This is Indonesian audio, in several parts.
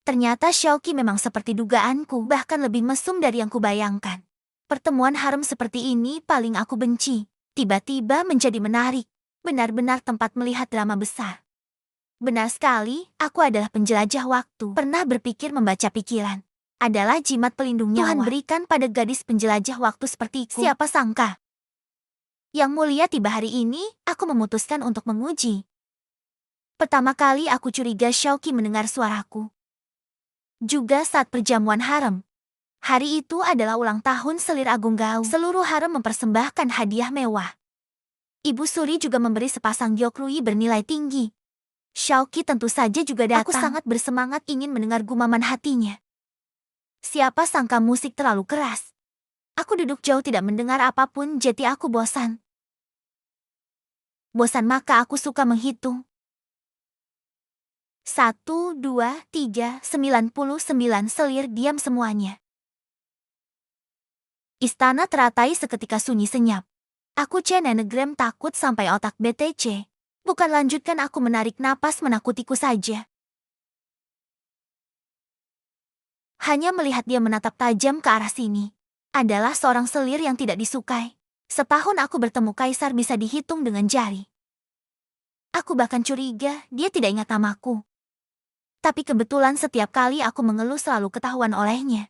Ternyata Xiaoqi memang seperti dugaanku, bahkan lebih mesum dari yang kubayangkan. Pertemuan harem seperti ini paling aku benci. Tiba-tiba menjadi menarik. Benar-benar tempat melihat drama besar. Benar sekali, aku adalah penjelajah waktu. Pernah berpikir membaca pikiran. Adalah jimat pelindung nyawa. Tuhan berikan pada gadis penjelajah waktu sepertiku. Siapa sangka? Yang mulia tiba hari ini, aku memutuskan untuk menguji. Pertama kali aku curiga Xiaoqi mendengar suaraku. Juga saat perjamuan harem. Hari itu adalah ulang tahun selir Agung Gao. Seluruh harem mempersembahkan hadiah mewah. Ibu Suri juga memberi sepasang gyokrui bernilai tinggi. Xiaoqi tentu saja juga datang. Aku sangat bersemangat ingin mendengar gumaman hatinya. Siapa sangka musik terlalu keras. Aku duduk jauh tidak mendengar apapun, jadi aku bosan. Bosan maka aku suka menghitung. 1, 2, 3, 99 selir diam semuanya. Istana teratai seketika sunyi senyap. Aku Nenegram takut sampai otak BTC. Bukan lanjutkan aku menarik napas menakutiku saja. Hanya melihat dia menatap tajam ke arah sini. Adalah seorang selir yang tidak disukai. Setahun aku bertemu kaisar bisa dihitung dengan jari. Aku bahkan curiga dia tidak ingat namaku. Tapi kebetulan setiap kali aku mengeluh selalu ketahuan olehnya.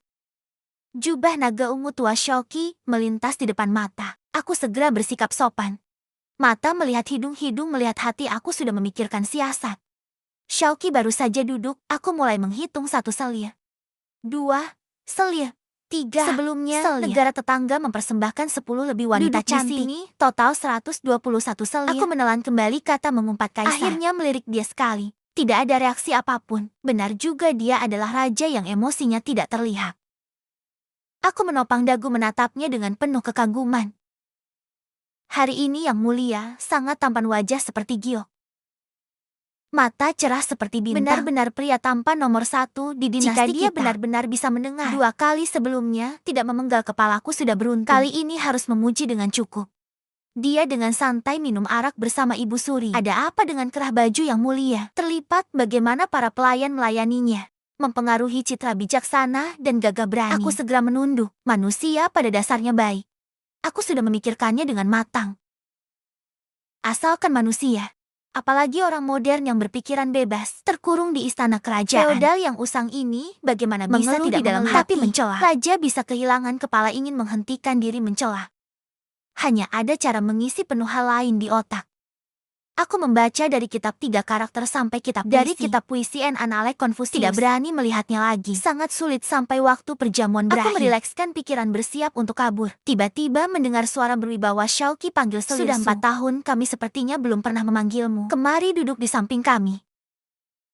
Jubah naga ungu tua Xiaoqi melintas di depan mata. Aku segera bersikap sopan. Mata melihat hidung, hidung melihat hati, aku sudah memikirkan siasat. Xiaoqi baru saja duduk, aku mulai menghitung 1 selir. 2 selir. 3 sebelumnya, selir. Negara tetangga mempersembahkan 10 lebih wanita cantik. Di sini, total 121 selir. Aku menelan kembali kata mengumpat kaisar. Akhirnya melirik dia sekali. Tidak ada reaksi apapun. Benar juga dia adalah raja yang emosinya tidak terlihat. Aku menopang dagu menatapnya dengan penuh kekaguman. Hari ini yang mulia, sangat tampan wajah seperti giok. Mata cerah seperti bintang. Benar-benar pria tampan nomor 1 di dinasti kita. Jika dia benar-benar bisa mendengar. 2 kali sebelumnya, tidak memenggal kepalaku sudah beruntung. Kali ini harus memuji dengan cukup. Dia dengan santai minum arak bersama Ibu Suri. Ada apa dengan kerah baju yang mulia? Terlipat bagaimana para pelayan melayaninya. Mempengaruhi citra bijaksana dan gagah berani. Aku segera menunduk. Manusia pada dasarnya baik. Aku sudah memikirkannya dengan matang. Asalkan manusia. Apalagi orang modern yang berpikiran bebas, terkurung di istana kerajaan. Feodal yang usang ini, bagaimana bisa tidak di dalam hati mencela? Raja bisa kehilangan kepala ingin menghentikan diri mencela. Hanya ada cara mengisi penuh hal lain di otak. Aku membaca dari kitab 3 karakter sampai kitab puisi. Dari kitab puisi N. Analek Konfusius. Tidak berani melihatnya lagi. Sangat sulit sampai waktu perjamuan berakhir. Aku merilekskan pikiran bersiap untuk kabur. Tiba-tiba mendengar suara berwibawa Xiaoqi panggil selir. Sudah 4 tahun kami sepertinya belum pernah memanggilmu. Kemari duduk di samping kami.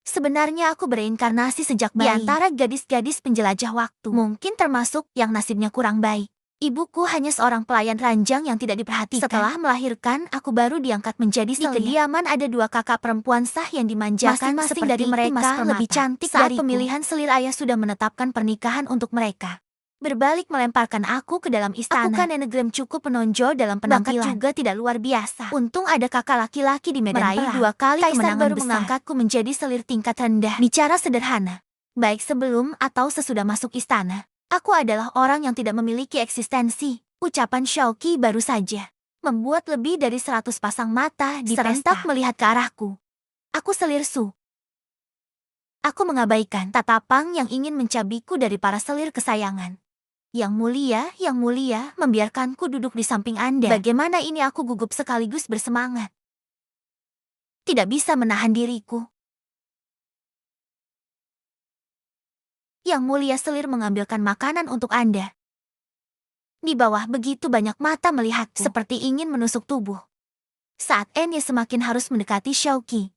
Sebenarnya aku bereinkarnasi sejak bayi. Di antara gadis-gadis penjelajah waktu. Mungkin termasuk yang nasibnya kurang baik. Ibuku hanya seorang pelayan ranjang yang tidak diperhatikan. Setelah melahirkan, aku baru diangkat menjadi selir. Di kediaman ada 2 kakak perempuan sah yang dimanjakan. Masing-masing dari mereka lebih cantik dariku. Saat pemilihan selir ayah sudah menetapkan pernikahan untuk mereka. Berbalik melemparkan aku ke dalam istana. Aku kan Nenegram cukup menonjol dalam penampilan. Bakat juga tidak luar biasa. Untung ada kakak laki-laki di medan perang. 2 kali kaisar kemenangan baru besar. Mengangkatku menjadi selir tingkat rendah. Bicara sederhana. Baik sebelum atau sesudah masuk istana. Aku adalah orang yang tidak memiliki eksistensi. Ucapan Xiaoqi baru saja membuat lebih dari 100 pasang mata diserentak melihat ke arahku. Aku selir Su. Aku mengabaikan tatapang yang ingin mencabiku dari para selir kesayangan. Yang mulia, membiarkanku duduk di samping Anda. Bagaimana ini aku gugup sekaligus bersemangat. Tidak bisa menahan diriku. Yang mulia selir mengambilkan makanan untuk Anda. Di bawah begitu banyak mata melihatku, seperti ingin menusuk tubuh. Saat Enya semakin harus mendekati Xiaoqi.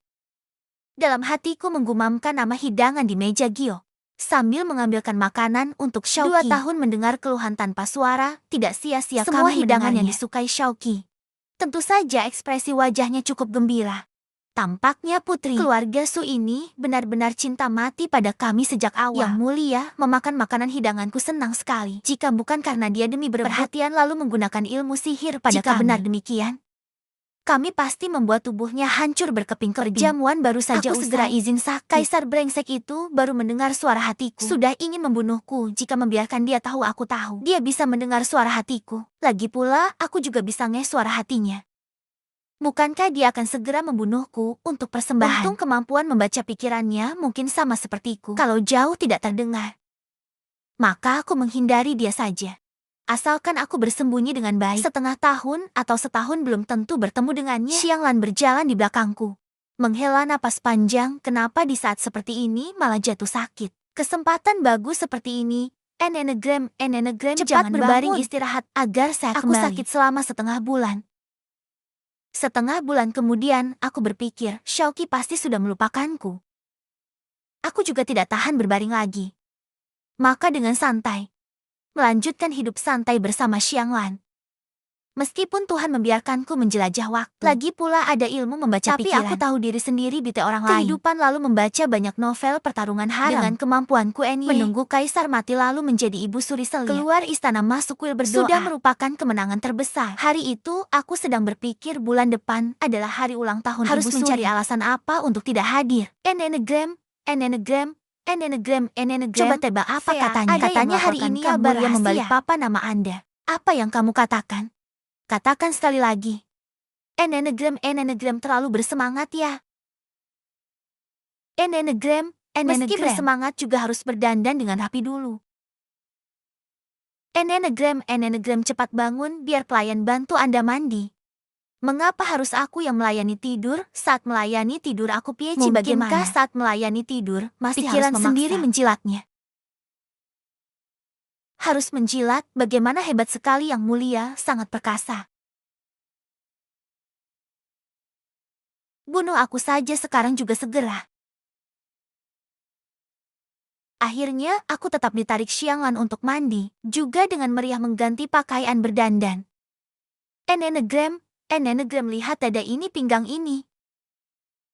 Dalam hatiku menggumamkan nama hidangan di meja Gio. Sambil mengambilkan makanan untuk Xiaoqi. 2 tahun mendengar keluhan tanpa suara, tidak sia-sia semua hidangan yang disukai Xiaoqi. Tentu saja ekspresi wajahnya cukup gembira. Tampaknya putri keluarga Su ini benar-benar cinta mati pada kami sejak awal. Yang mulia memakan makanan hidanganku senang sekali. Jika bukan karena dia demi berperhatian lalu menggunakan ilmu sihir pada kami. Jika benar demikian, Kami pasti membuat tubuhnya hancur berkeping-keping. Perjamuan baru saja Aku usai. segera Izin sakit. Kaisar brengsek itu baru mendengar suara hatiku. Sudah ingin membunuhku jika membiarkan dia tahu aku tahu. Dia bisa mendengar suara hatiku. Lagi pula, aku juga bisa nge suara hatinya. Bukankah dia akan segera membunuhku untuk persembahan? Untung kemampuan membaca pikirannya mungkin sama sepertiku. Kalau jauh tidak terdengar, maka aku menghindari dia saja. Asalkan aku bersembunyi dengan baik. Setengah tahun atau setahun belum tentu bertemu dengannya. Xianglan berjalan di belakangku. Menghela napas panjang, kenapa di saat seperti ini malah jatuh sakit. Kesempatan bagus seperti ini. Enenegram, cepat jangan berbaring bangun. Istirahat agar sehat kembali. Aku sakit selama setengah bulan. Setengah bulan kemudian, aku berpikir, Xiaoqi pasti sudah melupakanku. Aku juga tidak tahan berbaring lagi. Maka dengan santai, melanjutkan hidup santai bersama Xianglan. Meskipun Tuhan membiarkanku menjelajah waktu. Lagi pula ada ilmu membaca pikiran. Tapi aku tahu diri sendiri bite orang lain. Kehidupan lalu membaca banyak novel pertarungan haram. Dengan kemampuanku menunggu kaisar mati lalu menjadi ibu suri selir. Keluar istana masuk kuil berdoa. Sudah merupakan kemenangan terbesar. Hari itu aku sedang berpikir bulan depan adalah hari ulang tahun harus ibu mencari alasan apa untuk tidak hadir. Enenegram. Coba tebak apa katanya? Katanya hari ini kamu yang membalik papa nama Anda. Apa yang kamu katakan? Katakan sekali lagi. Enenegram terlalu bersemangat ya. Enenegram, meski bersemangat juga harus berdandan dengan rapi dulu. Enenegram, cepat bangun biar pelayan bantu Anda mandi. Mengapa harus aku yang melayani tidur? Saat melayani tidur aku pieci bagaimana? Saat melayani tidur masih pikiran harus sendiri menjilatnya. Harus menjilat, bagaimana hebat sekali yang mulia, sangat perkasa. Bunuh aku saja sekarang juga segera. Akhirnya, aku tetap ditarik Xianglan untuk mandi, juga dengan meriah mengganti pakaian berdandan. Enenegram, lihat dada ini pinggang ini.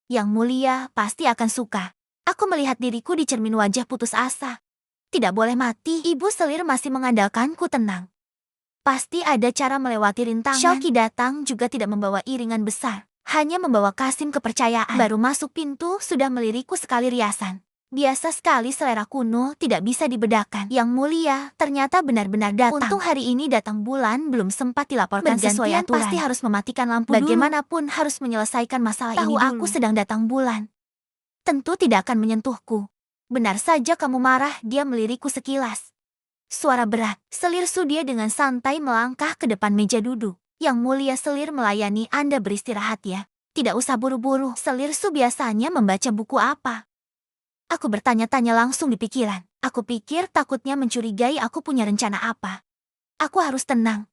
Yang mulia pasti akan suka. Aku melihat diriku di cermin wajah putus asa. Tidak boleh mati, ibu selir masih mengandalkanku tenang. Pasti ada cara melewati rintangan. Xiaoqi datang juga tidak membawa iringan besar. Hanya membawa Kasim kepercayaan. Baru masuk pintu sudah melirikku sekali riasan. Biasa sekali selera kuno tidak bisa dibedakan. Yang mulia ternyata benar-benar datang. Untung hari ini datang bulan belum sempat dilaporkan sesuai aturan. Pasti harus mematikan lampu bagaimanapun dulu. Harus menyelesaikan masalah ini dulu. Tahu aku sedang datang bulan. Tentu tidak akan menyentuhku. Benar saja kamu marah, dia melirikku sekilas. Suara berat, selir Sudia dengan santai melangkah ke depan meja duduk. Yang mulia selir melayani Anda beristirahat ya. Tidak usah buru-buru, selir Su biasanya membaca buku apa? Aku bertanya-tanya langsung di pikiran. Aku pikir takutnya mencurigai aku punya rencana apa. Aku harus tenang.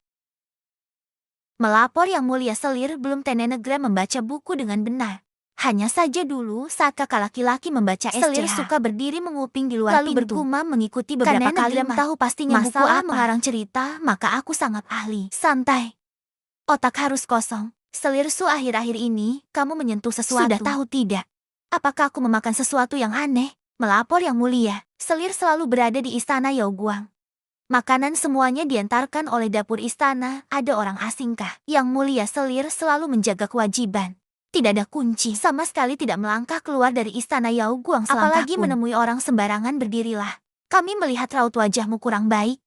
Melapor yang mulia selir belum Tenenegram membaca buku dengan benar. Hanya saja dulu saat kakak laki-laki membaca selir suka berdiri menguping di luar lalu pintu. Bergumam mengikuti beberapa kalimat. Tahu pastinya masalah buku mengarang cerita, maka aku sangat ahli. Santai. Otak harus kosong. Selir Su akhir-akhir ini, kamu menyentuh sesuatu. Sudah tahu tidak? Apakah aku memakan sesuatu yang aneh? Melapor yang mulia, selir selalu berada di istana Yaoguang. Makanan semuanya diantarkan oleh dapur istana, ada orang asingkah? Yang mulia selir selalu menjaga kewajiban. Tidak ada kunci, sama sekali tidak melangkah keluar dari istana Yaoguang selangkah apalagi pun. Menemui orang sembarangan berdirilah. Kami melihat raut wajahmu kurang baik.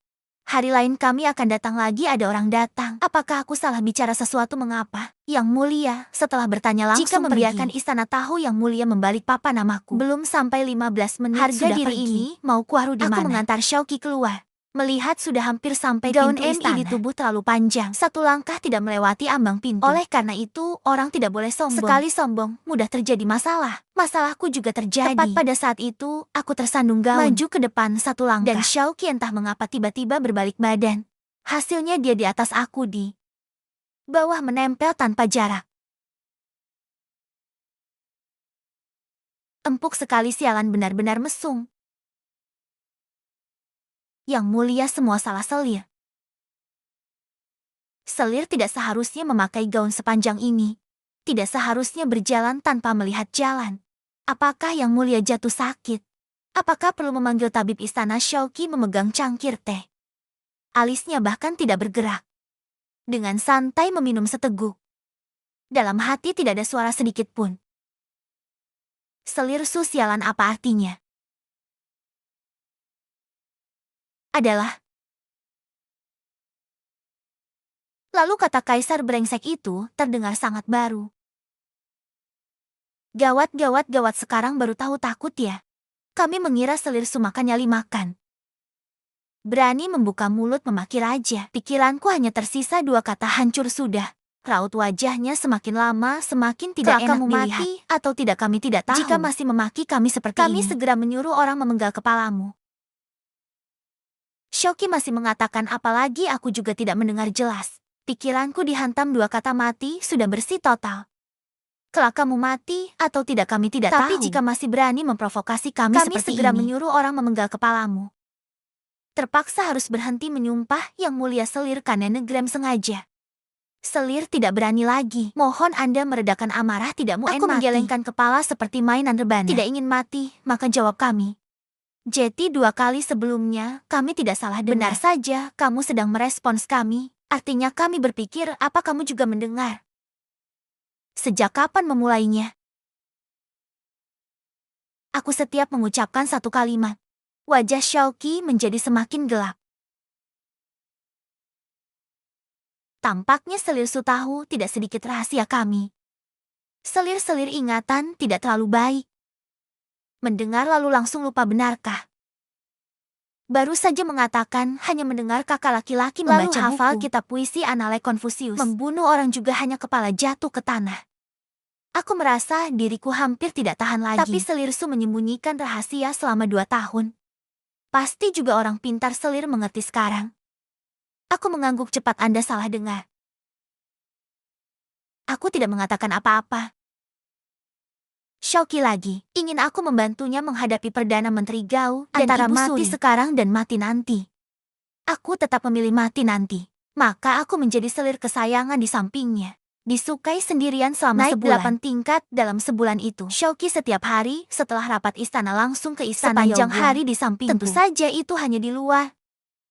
Hari lain kami akan datang lagi ada orang datang. Apakah aku salah bicara sesuatu mengapa? Yang mulia, setelah bertanya langsung jika membiarkan pergi. Istana tahu yang mulia membalik papa namaku. Belum sampai 15 menit harga sudah diri pergi. Ini mau kuaru di mana? Aku mengantar Xiaoqi keluar. Melihat sudah hampir sampai gaun pintu istana. Di tubuh terlalu panjang. Satu langkah tidak melewati ambang pintu. Oleh karena itu, orang tidak boleh sombong. Sekali sombong, mudah terjadi masalah. Masalahku juga terjadi. Tepat pada saat itu, aku tersandung gaun. Maju ke depan satu langkah. Dan Xiaoqi entah mengapa tiba-tiba berbalik badan. Hasilnya dia di atas aku di bawah menempel tanpa jarak. Empuk sekali sialan benar-benar mesum. Yang mulia semua salah selir. Selir tidak seharusnya memakai gaun sepanjang ini. Tidak seharusnya berjalan tanpa melihat jalan. Apakah yang mulia jatuh sakit? Apakah perlu memanggil tabib istana? Xiaoqi memegang cangkir teh. Alisnya bahkan tidak bergerak. Dengan santai meminum seteguk. Dalam hati tidak ada suara sedikit pun. Selir Su sialan apa artinya? Adalah. Lalu kata kaisar brengsek itu terdengar sangat baru. Gawat, gawat, gawat, sekarang baru tahu takut ya. Kami mengira Selir Su makan nyali makan. Berani membuka mulut memaki raja. Pikiranku hanya tersisa dua kata, hancur sudah. Raut wajahnya semakin lama semakin tidak enak kamu dilihat. mati Atau tidak, kami tidak tahu. Jika masih memaki kami seperti Kami ini, segera menyuruh orang memenggal kepalamu. Shoki masih mengatakan, apalagi aku juga tidak mendengar jelas. Pikiranku dihantam dua kata mati sudah bersih total. Kelak kamu mati atau tidak kami tidak tahu. Tapi jika masih berani memprovokasi kami seperti segera menyuruh orang memenggal kepalamu. Terpaksa harus berhenti menyumpah Yang Mulia Selir karena negram sengaja. Selir tidak berani lagi. Mohon Anda meredakan amarah, tidak mau aku menggelengkan kepala seperti mainan rebana. Tidak ingin mati, maka jawab kami. Jadi 2 kali sebelumnya kami tidak salah dengar. Benar saja, kamu sedang merespons kami. Artinya kami berpikir apa kamu juga mendengar. Sejak kapan memulainya? Aku setiap mengucapkan satu kalimat. Wajah Shoki menjadi semakin gelap. Tampaknya Selir Su tahu tidak sedikit rahasia kami. Selir-selir ingatan tidak terlalu baik. Mendengar lalu langsung lupa, benarkah? Baru saja mengatakan hanya mendengar kakak laki-laki membaca buku. Lalu hafal kitab puisi Annales Confucius. Membunuh orang juga hanya kepala jatuh ke tanah. Aku merasa diriku hampir tidak tahan lagi. Tapi Selir Su menyembunyikan rahasia selama 2 tahun. Pasti juga orang pintar Selir mengerti sekarang. Aku mengangguk cepat, Anda salah dengar. Aku tidak mengatakan apa-apa. Shoki lagi, ingin aku membantunya menghadapi Perdana Menteri Gao antara Ibu mati Suri sekarang dan mati nanti. Aku tetap memilih mati nanti. Maka aku menjadi Selir kesayangan di sampingnya. Disukai sendirian selama naik sebulan. 8 tingkat dalam sebulan itu. Shoki setiap hari setelah rapat istana langsung ke istana sepanjang hari di sampingku. Tentu saja itu hanya di luar.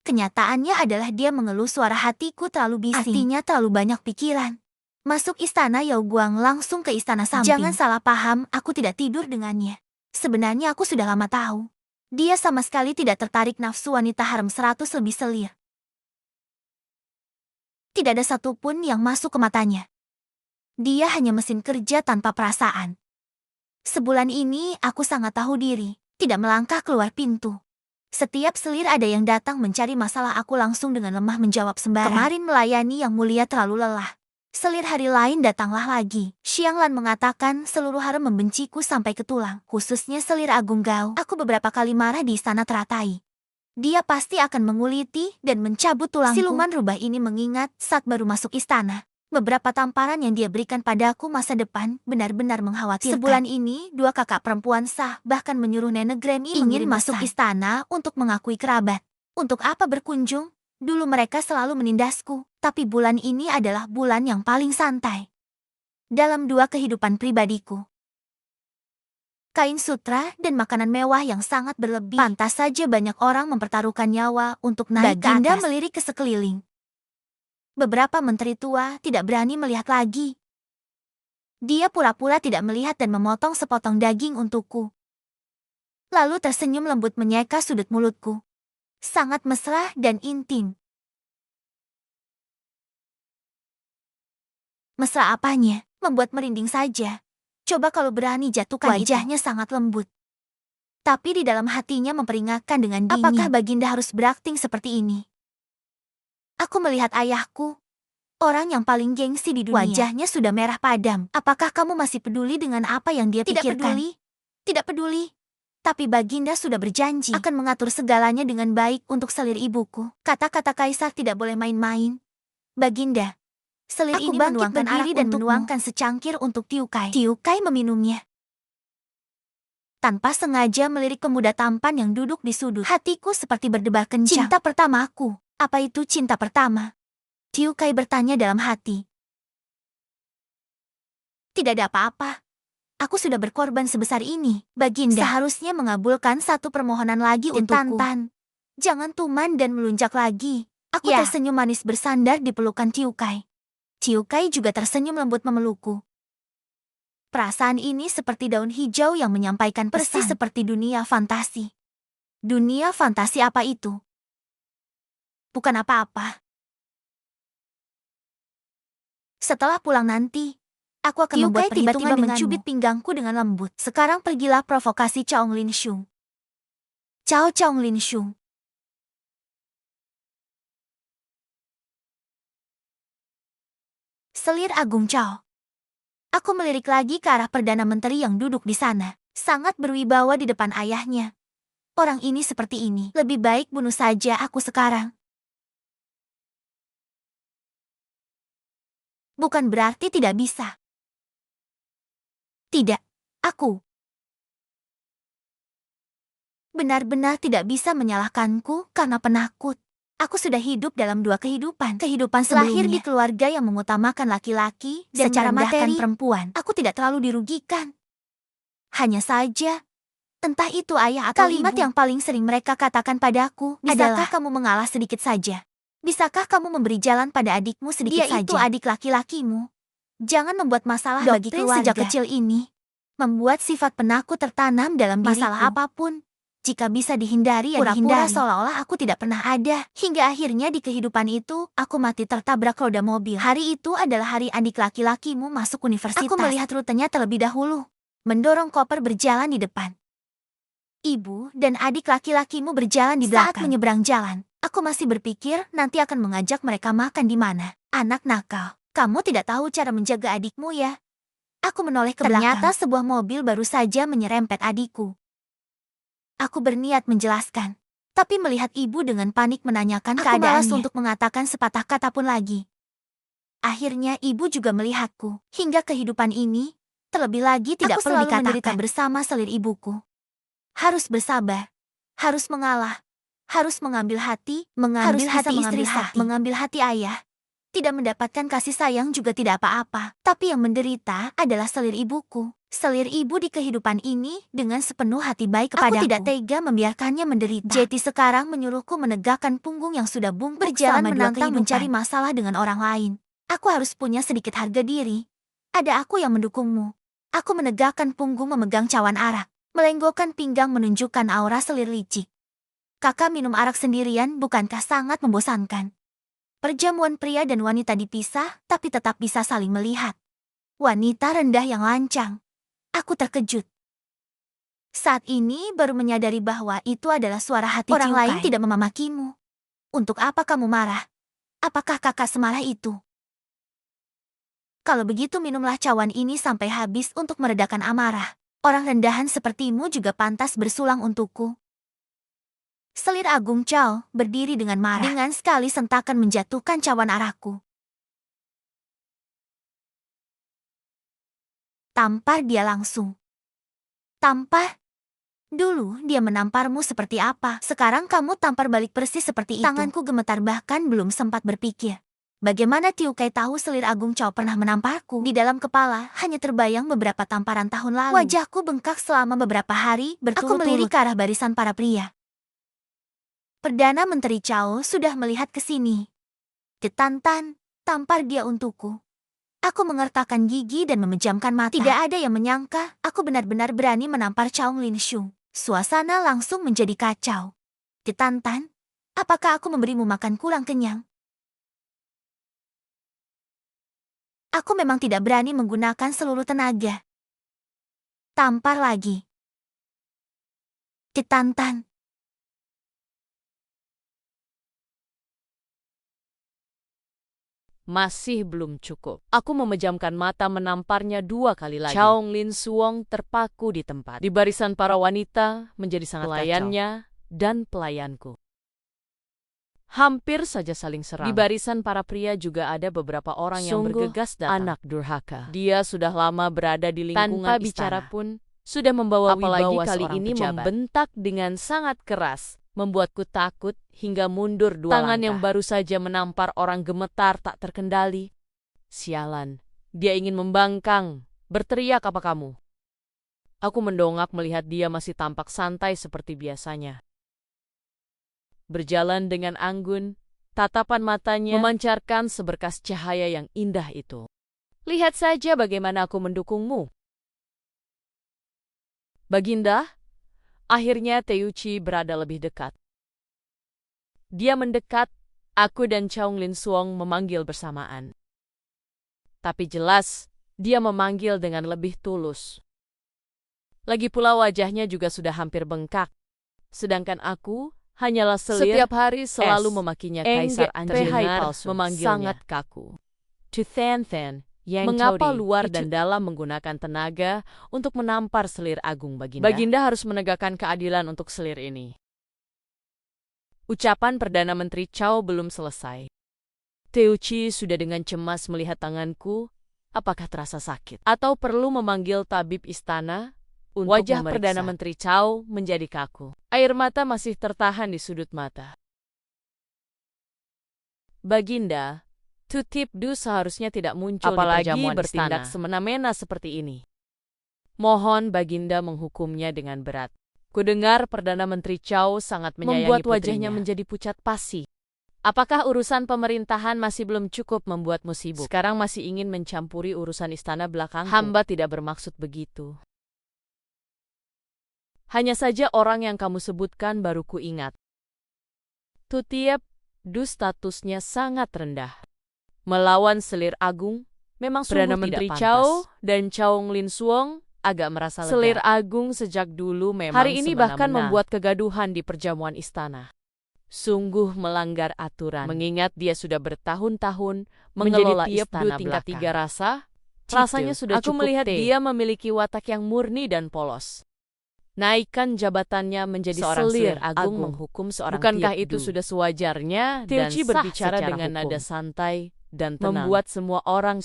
Kenyataannya adalah dia mengeluh suara hatiku terlalu bising. Artinya terlalu banyak pikiran. Masuk istana Yao Guang langsung ke istana samping. Jangan salah paham, aku tidak tidur dengannya. Sebenarnya aku sudah lama tahu. Dia sama sekali tidak tertarik nafsu wanita harem 100 lebih Selir. Tidak ada satupun yang masuk ke matanya. Dia hanya mesin kerja tanpa perasaan. Sebulan ini aku sangat tahu diri, tidak melangkah keluar pintu. Setiap Selir ada yang datang mencari masalah, aku langsung dengan lemah menjawab sembarang. Kemarin melayani Yang Mulia terlalu lelah. Selir hari lain datanglah lagi. Xianglan mengatakan seluruh harem membenciku sampai ke tulang, khususnya Selir Agung Gao. Aku beberapa kali marah di istana teratai. Dia pasti akan menguliti dan mencabut tulangku. Siluman rubah ini mengingat saat baru masuk istana. Beberapa tamparan yang dia berikan padaku masa depan benar-benar mengkhawatirkan. Sebulan ini 2 kakak perempuan sah bahkan menyuruh Nenek Grammy ingin masuk istana untuk mengakui kerabat. Untuk apa berkunjung? Dulu mereka selalu menindasku, tapi bulan ini adalah bulan yang paling santai. Dalam 2 kehidupan pribadiku. Kain sutra dan makanan mewah yang sangat berlebih. Pantas saja banyak orang mempertaruhkan nyawa untuk naik ke atas. Baginda melirik ke sekeliling. Beberapa menteri tua tidak berani melihat lagi. Dia pura-pura tidak melihat dan memotong sepotong daging untukku. Lalu tersenyum lembut menyeka sudut mulutku. Sangat mesra dan intim. Mesra apanya? Membuat merinding saja. Coba kalau berani jatuhkan wajahnya itu. Sangat lembut. Tapi di dalam hatinya memperingatkan dengan dingin. Apakah Baginda harus berakting seperti ini? Aku melihat ayahku, orang yang paling gengsi di dunia. Wajahnya sudah merah padam. Apakah kamu masih peduli dengan apa yang dia pikirkan? Tidak peduli. Tidak peduli. Tapi Baginda sudah berjanji akan mengatur segalanya dengan baik untuk Selir ibuku. Kata-kata kaisar tidak boleh main-main. Baginda, Selir ini menuangkan arak dan menuangkan secangkir untuk Tiukai. Tiukai meminumnya. Tanpa sengaja melirik pemuda tampan yang duduk di sudut. Hatiku seperti berdebar kencang. Cinta pertamaku. Apa itu cinta pertama? Tiukai bertanya dalam hati. Tidak ada apa-apa. Aku sudah berkorban sebesar ini. Baginda seharusnya mengabulkan satu permohonan lagi untukku. Tan-tan, jangan tuman dan melunjak lagi. Aku tersenyum manis bersandar di pelukan Tiukai. Ciukai juga tersenyum lembut memelukku. Perasaan ini seperti daun hijau yang menyampaikan persis seperti dunia fantasi. Dunia fantasi apa itu? Bukan apa-apa. Setelah pulang nanti, aku akan membuat perhitungan dengan mencubit pinggangku dengan lembut. Sekarang pergilah provokasi Chong Lin Shung. Ciao Chong Lin Shung. Selir Agung Cao. Aku melirik lagi ke arah Perdana Menteri yang duduk di sana. Sangat berwibawa di depan ayahnya. Orang ini seperti ini. Lebih baik bunuh saja aku sekarang. Bukan berarti tidak bisa. Tidak, aku benar-benar tidak bisa menyalahkanku karena penakut. Aku sudah hidup dalam dua kehidupan. Kehidupan sebelumnya. Lahir di keluarga yang mengutamakan laki-laki dan secara materi perempuan. Aku tidak terlalu dirugikan. Hanya saja, entah itu ayah atau kalimat ibu yang paling sering mereka katakan padaku adalah, kamu mengalah sedikit saja? Bisakah kamu memberi jalan pada adikmu sedikit saja? Dia itu adik laki-lakimu. Jangan membuat masalah bagi keluarga. Sejak kecil ini membuat sifat penakut tertanam dalam diriku. Masalah apapun, jika bisa dihindari ya dihindari. Pura-pura seolah-olah aku tidak pernah ada. Hingga akhirnya di kehidupan itu, aku mati tertabrak roda mobil. Hari itu adalah hari adik laki-lakimu masuk universitas. Aku melihat rutenya terlebih dahulu. Mendorong koper berjalan di depan. Ibu dan adik laki-lakimu berjalan di belakang. Saat menyeberang jalan, aku masih berpikir nanti akan mengajak mereka makan di mana. Anak nakal, kamu tidak tahu cara menjaga adikmu ya? Aku menoleh ke belakang. Ternyata sebuah mobil baru saja menyerempet adikku. Aku berniat menjelaskan, tapi melihat ibu dengan panik menanyakan keadaannya. Aku malas untuk mengatakan sepatah kata pun lagi. Akhirnya ibu juga melihatku. Hingga kehidupan ini, terlebih lagi tidak perlu dikatakan. Aku selalu menderita bersama selir ibuku. Harus bersabar, harus mengalah, harus mengambil hati, mengambil hati istri, mengambil hati ayah. Tidak mendapatkan kasih sayang juga tidak apa-apa. Tapi yang menderita adalah selir ibuku. Selir ibu di kehidupan ini dengan sepenuh hati baik kepadaku. Aku tidak tega membiarkannya menderita. Jeti sekarang menyuruhku menegakkan punggung yang sudah bungkuk berjalan menantang mencari masalah dengan orang lain. Aku harus punya sedikit harga diri. Ada aku yang mendukungmu. Aku menegakkan punggung memegang cawan arak. Melenggokkan pinggang menunjukkan aura selir licik. Kakak minum arak sendirian bukankah sangat membosankan? Perjamuan pria dan wanita dipisah, tapi tetap bisa saling melihat. Wanita rendah yang lancang. Aku terkejut. Saat ini baru menyadari bahwa itu adalah suara hati orang lain tidak memamakimu. Untuk apa kamu marah? Apakah kakak semarah itu? Kalau begitu minumlah cawan ini sampai habis untuk meredakan amarah. Orang rendahan sepertimu juga pantas bersulang untukku. Selir Agung Cao berdiri dengan marah. Dengan sekali sentakan menjatuhkan cawan arakku. Tampar dia langsung. Tampar? Dulu dia menamparmu seperti apa? Sekarang kamu tampar balik persis seperti itu. Tanganku gemetar bahkan belum sempat berpikir. Bagaimana Tiukai tahu Selir Agung Cao pernah menamparku? Di dalam kepala hanya terbayang beberapa tamparan tahun lalu. Wajahku bengkak selama beberapa hari berturut-turut. Aku melirik ke arah barisan para pria. Perdana Menteri Cao sudah melihat ke sini. Ketantan, tampar dia untukku. Aku mengertakkan gigi dan memejamkan mata. Tidak ada yang menyangka aku benar-benar berani menampar Chong Lin Shung. Suasana langsung menjadi kacau. Ketantan, apakah aku memberimu makan kurang kenyang? Aku memang tidak berani menggunakan seluruh tenaga. Tampar lagi. Ketantan. Masih belum cukup. Aku memejamkan mata menamparnya 2 kali lagi. Chong Lin Suong terpaku di tempat. Di barisan para wanita menjadi sangat pelayannya dan pelayanku. Hampir saja saling serang. Di barisan para pria juga ada beberapa orang yang bergegas datang. Anak durhaka. Dia sudah lama berada di lingkungan tanpa bicara pun sudah membawa apalagi kali ini membentak dengan sangat keras. Membuatku takut hingga mundur 2 Tangan langkah. Yang baru saja menampar orang gemetar tak terkendali. Sialan, dia ingin membangkang. Berteriak apa kamu? Aku mendongak melihat dia masih tampak santai seperti biasanya. Berjalan dengan anggun, Tatapan matanya memancarkan seberkas cahaya yang indah itu. Lihat saja bagaimana aku mendukungmu. Baginda, akhirnya Teuci berada lebih dekat. Dia mendekat, aku dan Chong Lin Suong memanggil bersamaan. Tapi jelas, dia memanggil dengan lebih tulus. Lagi pula wajahnya juga sudah hampir bengkak. Sedangkan aku hanyalah selir. Setiap hari selalu memakinya Kaisar Anjing memanggilnya sangat kaku. To Than, mengapa luar dan dalam menggunakan tenaga untuk menampar selir agung Baginda? Baginda harus menegakkan keadilan untuk selir ini. Ucapan Perdana Menteri Chow belum selesai. Teuci sudah dengan cemas melihat tanganku. Apakah terasa sakit? Atau perlu memanggil tabib istana untuk wajah memeriksa? Perdana Menteri Chow menjadi kaku. Air mata masih tertahan di sudut mata. Baginda, Tutip Du seharusnya tidak muncul apalagi di perjamuan bertindak semena-mena seperti ini. Mohon Baginda menghukumnya dengan berat. Kudengar Perdana Menteri Chow sangat menyayangi membuat wajahnya menjadi pucat pasi. Apakah urusan pemerintahan masih belum cukup membuatmu sibuk? Sekarang masih ingin mencampuri urusan istana belakangku? Hamba tidak bermaksud begitu. Hanya saja orang yang kamu sebutkan baru ku ingat. Tutip Du statusnya sangat rendah. Melawan selir agung, memang Perdana Menteri Chow dan Chong Lin Suong agak merasa lega. Selir agung sejak dulu memang hari ini bahkan membuat kegaduhan di perjamuan istana. Sungguh melanggar aturan, mengingat dia sudah bertahun-tahun mengelola istana tingkat 3 rasa. Rasanya sudah cukup. Aku melihat dia memiliki watak yang murni dan polos. Naikkan jabatannya menjadi seorang selir agung menghukum seorang bukankah itu sudah sewajarnya? Teuci berbicara dengan nada santai dan tenang. Membuat semua orang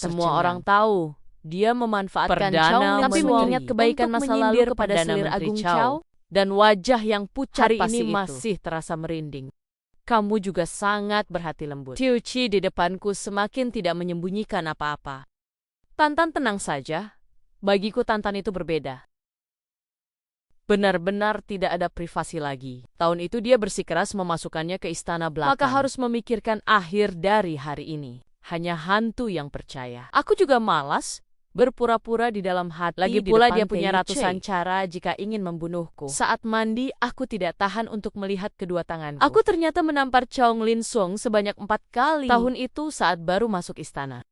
tahu dia memanfaatkan Chow, tapi mengingat kebaikan masa lalu kepada selir agung Chow dan wajah yang pucat pasi ini masih terasa merinding. Kamu juga sangat berhati lembut. Teuci di depanku semakin tidak menyembunyikan apa-apa. Tantan tenang saja. Bagiku Tantan itu berbeda. Benar-benar tidak ada privasi lagi. Tahun itu dia bersikeras memasukkannya ke istana belakang. Maka harus memikirkan akhir dari hari ini. Hanya hantu yang percaya. Aku juga malas berpura-pura di dalam hati. Lagi pula dia punya ratusan cara jika ingin membunuhku. Saat mandi, aku tidak tahan untuk melihat kedua tanganku. Aku ternyata menampar Chong Lin Suong sebanyak 4 kali. Tahun itu saat baru masuk istana.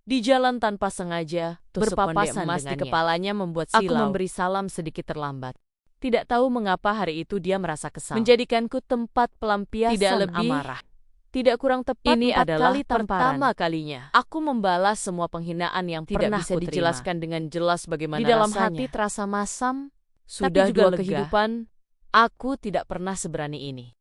Di jalan tanpa sengaja, berpapasan emas di kepalanya membuat silau. Aku memberi salam sedikit terlambat. Tidak tahu mengapa hari itu dia merasa kesal. Menjadikanku tempat pelampiasan tidak lebih amarah. Tidak kurang tepat ini adalah kali pertama kalinya. Aku membalas semua penghinaan yang tidak bisa dijelaskan dengan jelas bagaimana rasanya. Di dalam hati terasa masam, sudah juga dua kehidupan, aku tidak pernah seberani ini.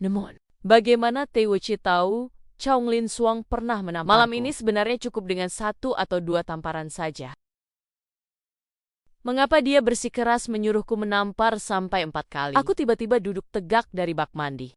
Namun, bagaimana Teuci tahu Chong Lin Suong pernah menamparku? Malam ini sebenarnya cukup dengan 1 atau 2 tamparan saja. Mengapa dia bersikeras menyuruhku menampar sampai 4 kali? Aku tiba-tiba duduk tegak dari bak mandi.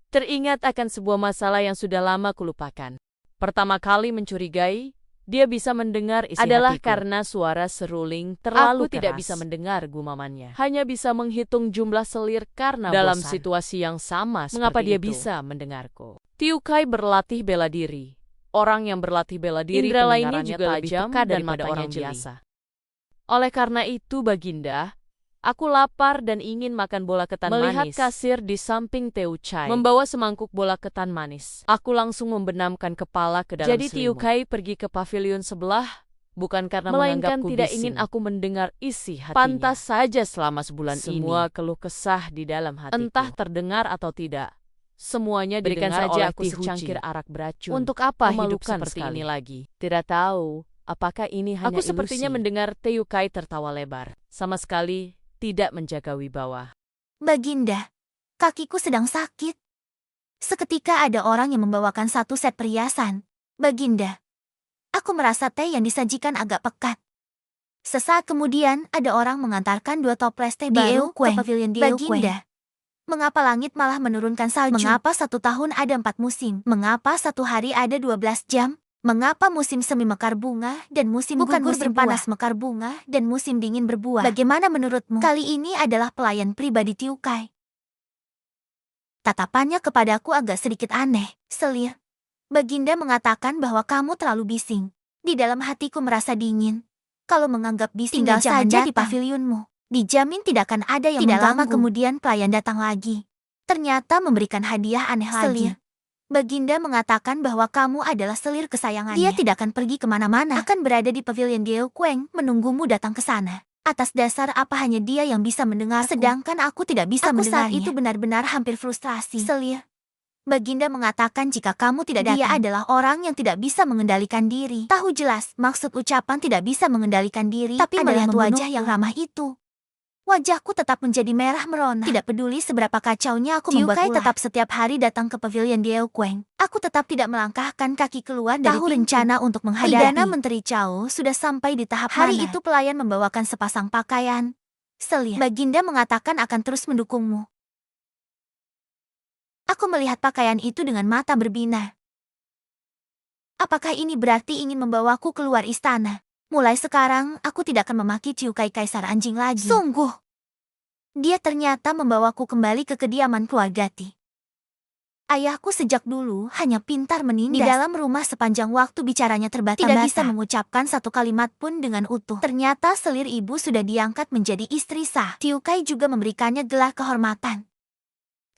Teringat akan sebuah masalah yang sudah lama kulupakan. Pertama kali mencurigai, dia bisa mendengar isi adalah hatiku. Karena suara seruling terlalu keras. Aku tidak bisa mendengar gumamannya. Hanya bisa menghitung jumlah selir karena dalam bosan. Situasi yang sama mengapa dia itu bisa mendengarku? Tiukai berlatih bela diri. Orang yang berlatih bela diri indera lainnya juga lebih peka daripada orang biasa. Oleh karena itu, Baginda, aku lapar dan ingin makan bola ketan manis. Melihat kasir di samping Teuci membawa semangkuk bola ketan manis, aku langsung membenamkan kepala ke dalam selimut. Jadi Tiukai pergi ke pavilion sebelah, bukan karena menganggapku tidak ingin aku mendengar isi hatinya. Pantas saja selama sebulan ini, semua keluh kesah di dalam hatiku. Entah terdengar atau tidak, semuanya berikan saja aku secangkir arak beracun. Untuk apa hidup seperti ini lagi? Tidak tahu. Apakah ini hanya ilusi? Aku sepertinya mendengar Tiukai tertawa lebar. Sama sekali tidak menjaga wibawa. Baginda, kakiku sedang sakit. Seketika ada orang yang membawakan 1 set perhiasan. Baginda, aku merasa teh yang disajikan agak pekat. Sesaat kemudian ada orang mengantarkan 2 toples teh baru ke pavilion Baginda. Mengapa langit malah menurunkan salju? Mengapa 1 tahun ada 4 musim? Mengapa 1 hari ada 12 jam? Mengapa musim semi mekar bunga dan musim gugur berpanas mekar bunga dan musim dingin berbuah? Bagaimana menurutmu? Kali ini adalah pelayan pribadi Tiukai. Tatapannya kepadaku agak sedikit aneh. Selir. Baginda mengatakan bahwa kamu terlalu bising. Di dalam hatiku merasa dingin. Kalau menganggap bising, tinggal saja di pavilionmu. Dijamin tidak akan ada yang mengganggu. Tidak lama kemudian pelayan datang lagi. Ternyata memberikan hadiah aneh lagi. Baginda mengatakan bahwa kamu adalah selir kesayangannya. Dia tidak akan pergi kemana-mana. Akan berada di pavilion Diaoqueng menunggumu datang ke sana. Atas dasar apa hanya dia yang bisa mendengar. Sedangkan aku tidak bisa mendengarnya. Aku saat itu benar-benar hampir frustrasi. Selir. Baginda mengatakan jika kamu tidak datang. Dia adalah orang yang tidak bisa mengendalikan diri. Tahu jelas maksud ucapan tidak bisa mengendalikan diri. Tapi melihat wajah yang ramah itu. Wajahku tetap menjadi merah merona. Tidak peduli seberapa kacaunya aku membuat ulah. Tiukai tetap setiap hari datang ke pavilion Diaoqueng. Aku tetap tidak melangkahkan kaki keluar dari pintu. Rencana untuk menghadapi Perdana Menteri Chao sudah sampai di tahap hari mana? Itu pelayan membawakan sepasang pakaian. Selir. Baginda mengatakan akan terus mendukungmu. Aku melihat pakaian itu dengan mata berbinar. Apakah ini berarti ingin membawaku keluar istana? Mulai sekarang, aku tidak akan memaki Tiukai Kaisar Anjing lagi. Sungguh. Dia ternyata membawaku kembali ke kediaman keluargati. Ayahku sejak dulu hanya pintar menindas. Di dalam rumah sepanjang waktu bicaranya terbata-bata. Tidak bisa mengucapkan satu kalimat pun dengan utuh. Ternyata selir ibu sudah diangkat menjadi istri sah. Tiukai juga memberikannya gelar kehormatan.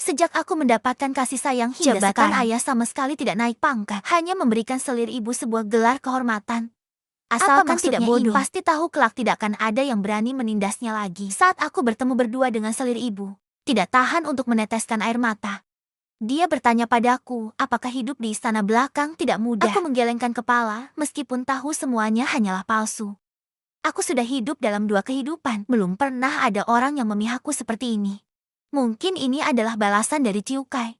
Sejak aku mendapatkan kasih sayang hingga sekarang, ayah sama sekali tidak naik pangkat. Hanya memberikan selir ibu sebuah gelar kehormatan. Asalkan tidak bodoh, pasti tahu kelak tidak akan ada yang berani menindasnya lagi. Saat aku bertemu berdua dengan selir ibu, tidak tahan untuk meneteskan air mata. Dia bertanya padaku, apakah hidup di istana belakang tidak mudah? Aku menggelengkan kepala, meskipun tahu semuanya hanyalah palsu. Aku sudah hidup dalam dua kehidupan, belum pernah ada orang yang memihakku seperti ini. Mungkin ini adalah balasan dari Tiukai.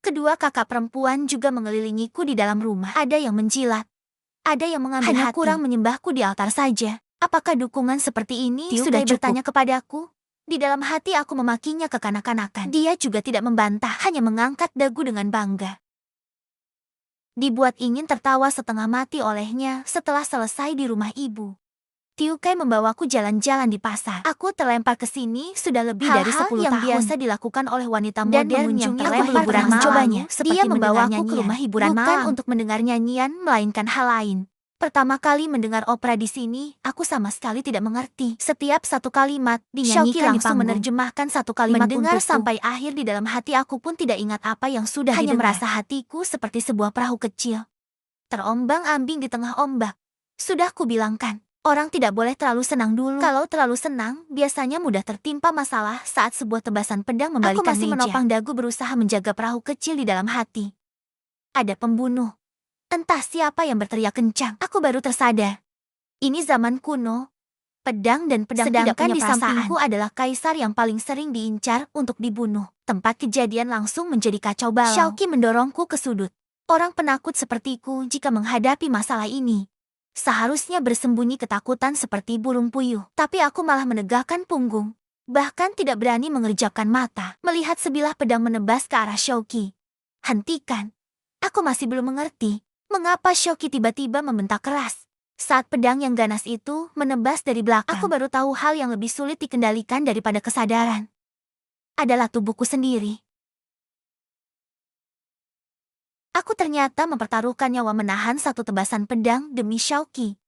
Kedua kakak perempuan juga mengelilingiku di dalam rumah. Ada yang menjilat. Ada yang mengambil hati. Kurang menyembahku di altar saja. Apakah dukungan seperti ini sudah bertanya kepadaku? Di dalam hati aku memakinya kekanak-kanakan. Dia juga tidak membantah, hanya mengangkat dagu dengan bangga. Dibuat ingin tertawa setengah mati olehnya setelah selesai di rumah ibu. Tiukai membawaku jalan-jalan di pasar. Aku terlempar ke sini sudah lebih dari 10 tahun. Yang biasa dilakukan oleh wanita modern yang terlempar hiburan malam. Dia membawaku ke rumah hiburan malam untuk mendengar nyanyian, melainkan hal lain. Pertama kali mendengar opera di sini, aku sama sekali tidak mengerti. Setiap satu kalimat dinyanyikan langsung menerjemahkan satu kalimat mendengar untukku. Sampai akhir di dalam hati aku pun tidak ingat apa yang sudah hanya didengar. Merasa hatiku seperti sebuah perahu kecil. Terombang-ambing di tengah ombak. Sudah kubilangkan. Orang tidak boleh terlalu senang dulu. Kalau terlalu senang, biasanya mudah tertimpa masalah saat sebuah tebasan pedang membalikan meja. Aku masih menopang dagu berusaha menjaga perahu kecil di dalam hati. Ada pembunuh. Entah siapa yang berteriak kencang. Aku baru tersadar. Ini zaman kuno. Pedang dan pedang tidak punya perasaan. Sedangkan di sampingku adalah kaisar yang paling sering diincar untuk dibunuh. Tempat kejadian langsung menjadi kacau balau. Xiaoqi mendorongku ke sudut. Orang penakut sepertiku jika menghadapi masalah ini seharusnya bersembunyi ketakutan seperti burung puyuh. Tapi aku malah menegakkan punggung. Bahkan tidak berani mengerjapkan mata. Melihat sebilah pedang menebas ke arah Xiaoqi. Hentikan. Aku masih belum mengerti. Mengapa Xiaoqi tiba-tiba membentak keras. Saat pedang yang ganas itu menebas dari belakang. Aku baru tahu hal yang lebih sulit dikendalikan daripada kesadaran. Adalah tubuhku sendiri. Aku ternyata mempertaruhkan nyawa menahan satu tebasan pedang demi Xiaoqi.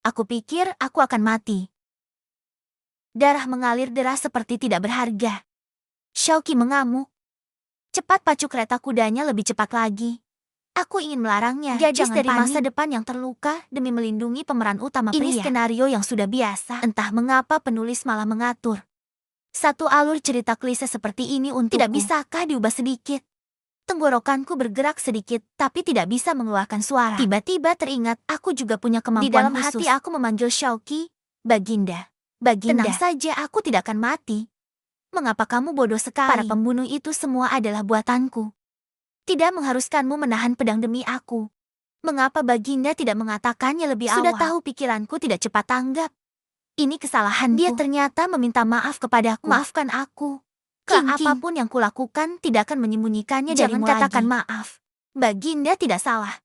Aku pikir aku akan mati. Darah mengalir deras seperti tidak berharga. Xiaoqi mengamuk. Cepat pacu kereta kudanya lebih cepat lagi. Aku ingin melarangnya. Gadis dari masa depan yang terluka demi melindungi pemeran utama pria. Ini skenario yang sudah biasa. Entah mengapa penulis malah mengatur satu alur cerita klise seperti ini untukku. Tidak bisakah diubah sedikit? Tenggorokanku bergerak sedikit, tapi tidak bisa mengeluarkan suara. Tiba-tiba teringat, aku juga punya kemampuan khusus. Di dalam hati aku memanggil Xiaoqi, Baginda. Baginda. Tenang saja, aku tidak akan mati. Mengapa kamu bodoh sekali? Para pembunuh itu semua adalah buatanku. Tidak mengharuskanmu menahan pedang demi aku. Mengapa Baginda tidak mengatakannya lebih awal? Sudah tahu pikiranku tidak cepat tanggap. Ini kesalahanku. Dia ternyata meminta maaf kepadaku. Maafkan aku. Apapun yang kulakukan tidak akan menyembunyikannya. Jangan katakan maaf. Baginda tidak salah.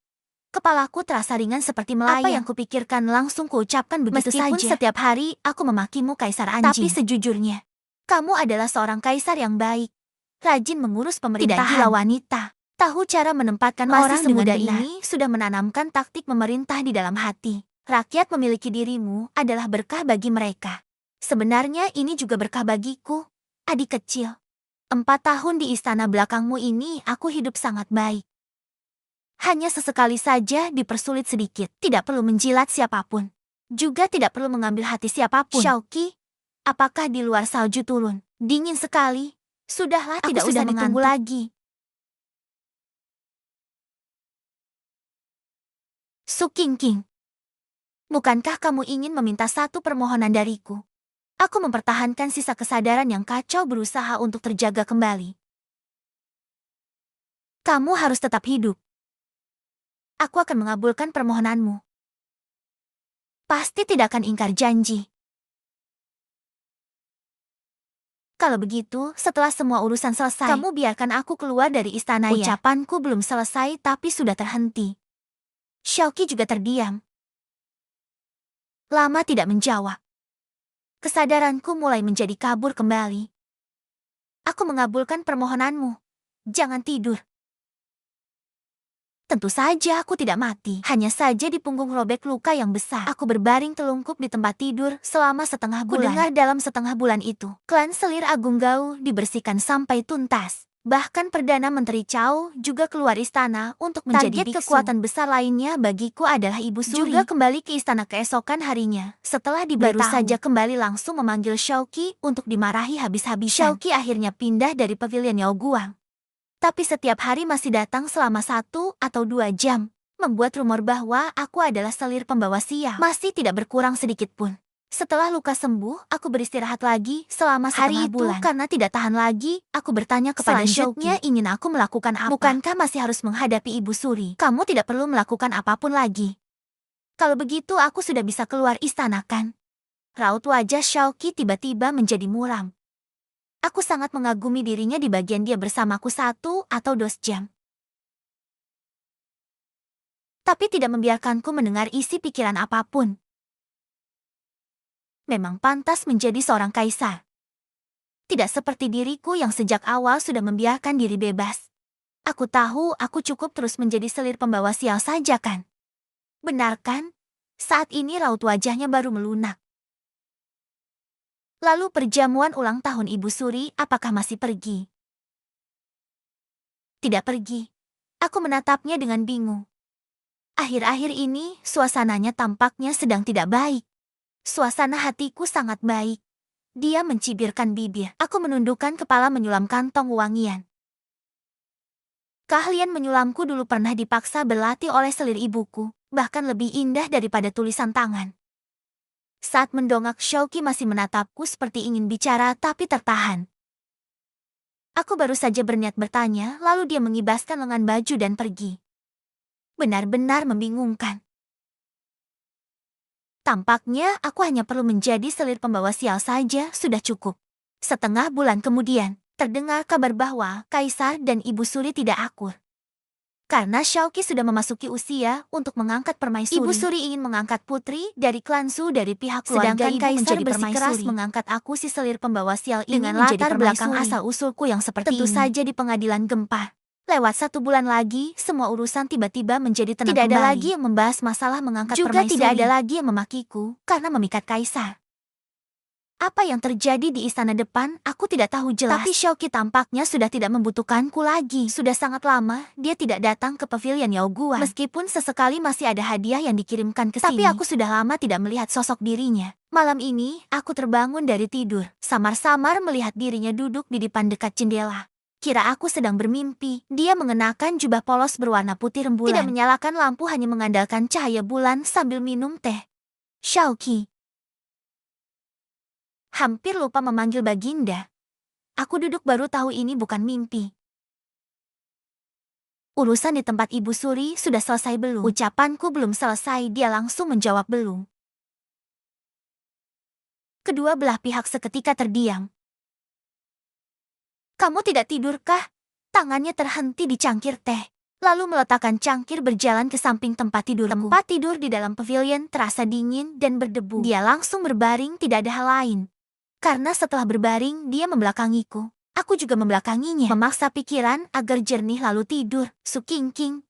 Kepalaku terasa ringan seperti melayang. Apa yang kupikirkan langsung kuucapkan begitu saja. Meskipun setiap hari aku memakimu kaisar anjing. Tapi sejujurnya, kamu adalah seorang kaisar yang baik. Rajin mengurus pemerintahan. Tidak gila wanita. Tahu cara menempatkan orang semudah ini sudah menanamkan taktik memerintah di dalam hati. Rakyat memiliki dirimu adalah berkah bagi mereka. Sebenarnya ini juga berkah bagiku, adik kecil. 4 tahun di istana belakangmu ini aku hidup sangat baik. Hanya sesekali saja dipersulit sedikit. Tidak perlu menjilat siapapun. Juga tidak perlu mengambil hati siapapun. Xiaoqi, apakah di luar salju turun? Dingin sekali. Sudahlah, tidak usah ditunggu lagi. Su Qingqing, bukankah kamu ingin meminta satu permohonan dariku? Aku mempertahankan sisa kesadaran yang kacau berusaha untuk terjaga kembali. Kamu harus tetap hidup. Aku akan mengabulkan permohonanmu. Pasti tidak akan ingkar janji. Kalau begitu, setelah semua urusan selesai, kamu biarkan aku keluar dari istana ya. Ucapanku belum selesai tapi sudah terhenti. Xiaoqi juga terdiam. Lama tidak menjawab. Kesadaranku mulai menjadi kabur kembali. Aku mengabulkan permohonanmu. Jangan tidur. Tentu saja aku tidak mati. Hanya saja di punggung robek luka yang besar. Aku berbaring telungkup di tempat tidur selama setengah bulan. Kudengar dalam setengah bulan itu, klan Selir Agung Gao dibersihkan sampai tuntas. Bahkan Perdana Menteri Cao juga keluar istana untuk menjadi biksu. Kekuatan besar lainnya bagiku adalah Ibu Suri. Juga kembali ke istana keesokan harinya. Setelah diberitahu, baru saja kembali langsung memanggil Xiaoqi untuk dimarahi habis-habisan. Xiaoqi akhirnya pindah dari pavilion Yao Guang. Tapi setiap hari masih datang selama 1 atau 2 jam. Membuat rumor bahwa aku adalah selir pembawa sial. Masih tidak berkurang sedikit pun. Setelah luka sembuh, aku beristirahat lagi selama setengah bulan. Karena tidak tahan lagi, aku bertanya kepada Xiaoqi, ingin aku melakukan apa? Bukankah masih harus menghadapi Ibu Suri? Kamu tidak perlu melakukan apapun lagi. Kalau begitu aku sudah bisa keluar istana kan? Raut wajah Xiaoqi tiba-tiba menjadi muram. Aku sangat mengagumi dirinya di bagian dia bersamaku 1 atau 2 jam. Tapi tidak membiarkanku mendengar isi pikiran apapun. Memang pantas menjadi seorang kaisar. Tidak seperti diriku yang sejak awal sudah membiarkan diri bebas. Aku tahu aku cukup terus menjadi selir pembawa sial saja kan? Benar kan? Saat ini raut wajahnya baru melunak. Lalu perjamuan ulang tahun Ibu Suri apakah masih pergi? Tidak pergi. Aku menatapnya dengan bingung. Akhir-akhir ini suasananya tampaknya sedang tidak baik. Suasana hatiku sangat baik. Dia mencibirkan bibir. Aku menundukkan kepala menyulam kantong wangian. Keahlian menyulamku dulu pernah dipaksa berlatih oleh selir ibuku, bahkan lebih indah daripada tulisan tangan. Saat mendongak, Xiaoqi masih menatapku seperti ingin bicara tapi tertahan. Aku baru saja berniat bertanya, lalu dia mengibaskan lengan baju dan pergi. Benar-benar membingungkan. Tampaknya aku hanya perlu menjadi selir pembawa sial saja sudah cukup. Setengah bulan kemudian, terdengar kabar bahwa Kaisar dan Ibu Suri tidak akur. Karena Xiaoqi sudah memasuki usia untuk mengangkat permaisuri. Ibu Suri ingin mengangkat putri dari klan Su dari pihak keluarga. Sedangkan Kaisar bersikeras mengangkat aku si selir pembawa sial ini dengan latar belakang asal-usulku yang seperti tentu saja di pengadilan gempar. Lewat 1 bulan lagi, semua urusan tiba-tiba menjadi tenang kembali. Tidak ada lagi yang membahas masalah mengangkat permaisuri. Juga tidak ada lagi yang memakiku karena memikat Kaisar. Apa yang terjadi di istana depan, aku tidak tahu jelas. Tapi Xiaoqi tampaknya sudah tidak membutuhkanku lagi. Sudah sangat lama, dia tidak datang ke pavilion Yao Guang. Meskipun sesekali masih ada hadiah yang dikirimkan ke sini. Tapi aku sudah lama tidak melihat sosok dirinya. Malam ini, aku terbangun dari tidur. Samar-samar melihat dirinya duduk di depan dekat jendela. Kira aku sedang bermimpi. Dia mengenakan jubah polos berwarna putih rembulan. Tidak menyalakan lampu, hanya mengandalkan cahaya bulan sambil minum teh. Xiaoqi. Hampir lupa memanggil Baginda. Aku duduk baru tahu ini bukan mimpi. Urusan di tempat Ibu Suri sudah selesai belum? Ucapanku belum selesai, dia langsung menjawab belum. Kedua belah pihak seketika terdiam. Kamu tidak tidurkah? Tangannya terhenti di cangkir teh. lalu meletakkan cangkir berjalan ke samping tempat tidurku. Tempat tidur di dalam pavilion terasa dingin dan berdebu. Dia langsung berbaring, tidak ada hal lain. Karena setelah berbaring, dia membelakangiku. Aku juga membelakanginya. Memaksa pikiran agar jernih lalu tidur. Su Qingqing,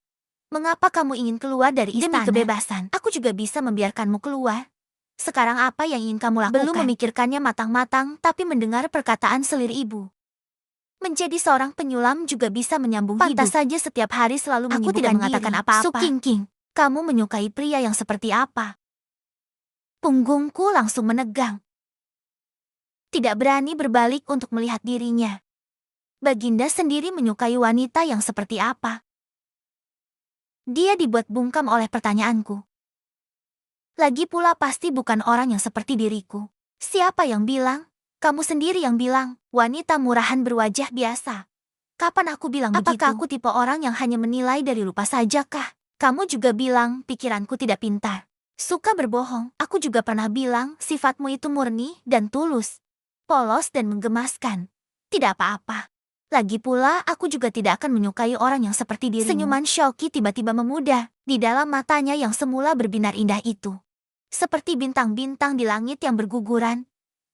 mengapa kamu ingin keluar dari istana? Demi kebebasan, aku juga bisa membiarkanmu keluar. Sekarang apa yang ingin kamu lakukan? Belum memikirkannya matang-matang, tapi mendengar perkataan selir ibu. Menjadi seorang penyulam juga bisa menyambung hidup. Pantas saja setiap hari selalu menyibukkan diri. Aku tidak mengatakan apa-apa. Su Qingqing, kamu menyukai pria yang seperti apa? Punggungku langsung menegang. Tidak berani berbalik untuk melihat dirinya. Baginda sendiri menyukai wanita yang seperti apa? Dia dibuat bungkam oleh pertanyaanku. Lagi pula pasti bukan orang yang seperti diriku. Siapa yang bilang? Kamu sendiri yang bilang, wanita murahan berwajah biasa. Kapan aku bilang begitu? Apakah aku tipe orang yang hanya menilai dari rupa saja kah? Kamu juga bilang pikiranku tidak pintar. Suka berbohong. Aku juga pernah bilang sifatmu itu murni dan tulus. Polos dan menggemaskan. Tidak apa-apa. Lagi pula aku juga tidak akan menyukai orang yang seperti dirimu. Senyuman Xiaoqi tiba-tiba memudar di dalam matanya yang semula berbinar indah itu. Seperti bintang-bintang di langit yang berguguran.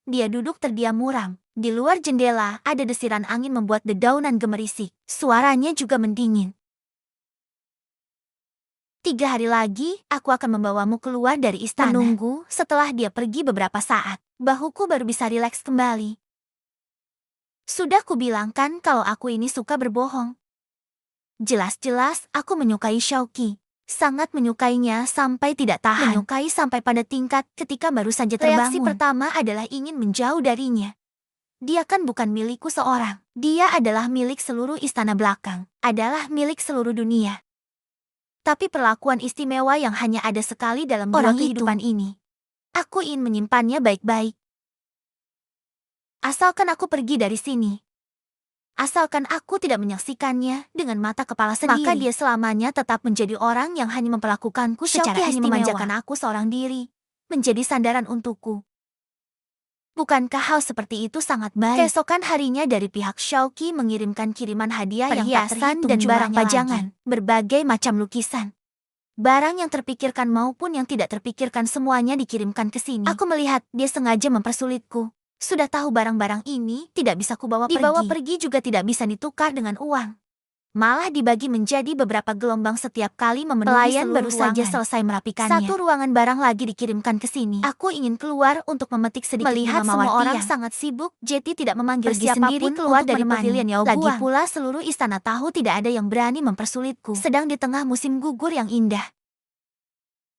Dia duduk terdiam muram. Di luar jendela ada desiran angin membuat dedaunan gemerisik. Suaranya juga mendingin. 3 hari lagi, aku akan membawamu keluar dari istana. Menunggu setelah dia pergi beberapa saat. Bahuku baru bisa rileks kembali. Sudah kubilangkan kalau aku ini suka berbohong. Jelas-jelas aku menyukai Xiaoqi. Sangat menyukainya sampai tidak tahan. Menyukai sampai pada tingkat ketika baru saja terbangun. Reaksi pertama adalah ingin menjauh darinya. Dia kan bukan milikku seorang. Dia adalah milik seluruh istana belakang. Adalah milik seluruh dunia. Tapi perlakuan istimewa yang hanya ada sekali dalam dua kehidupan ini. Aku ingin menyimpannya baik-baik. Asalkan aku pergi dari sini. Asalkan aku tidak menyaksikannya dengan mata kepala sendiri. Maka dia selamanya tetap menjadi orang yang hanya memperlakukanku secara istimewa. Hanya memanjakan aku seorang diri. Menjadi sandaran untukku. Bukankah hal seperti itu sangat baik? Keesokan harinya dari pihak Xiaoqi mengirimkan kiriman hadiah yang tak dan barang pajangan. Berbagai macam lukisan. Barang yang terpikirkan maupun yang tidak terpikirkan semuanya dikirimkan ke sini. Aku melihat dia sengaja mempersulitku. Sudah tahu barang-barang ini tidak bisa kubawa pergi. Dibawa pergi juga tidak bisa ditukar dengan uang. Malah dibagi menjadi beberapa gelombang setiap kali memenuhi pelayan baru saja selesai merapikannya. Satu ruangan barang lagi dikirimkan ke sini. Aku ingin keluar untuk memetik sedikit. Melihat semua orang sangat sibuk, Jetty tidak memanggil siapapun keluar dari pavilion Yaoguang. Lagi pula seluruh istana tahu tidak ada yang berani mempersulitku. Sedang di tengah musim gugur yang indah.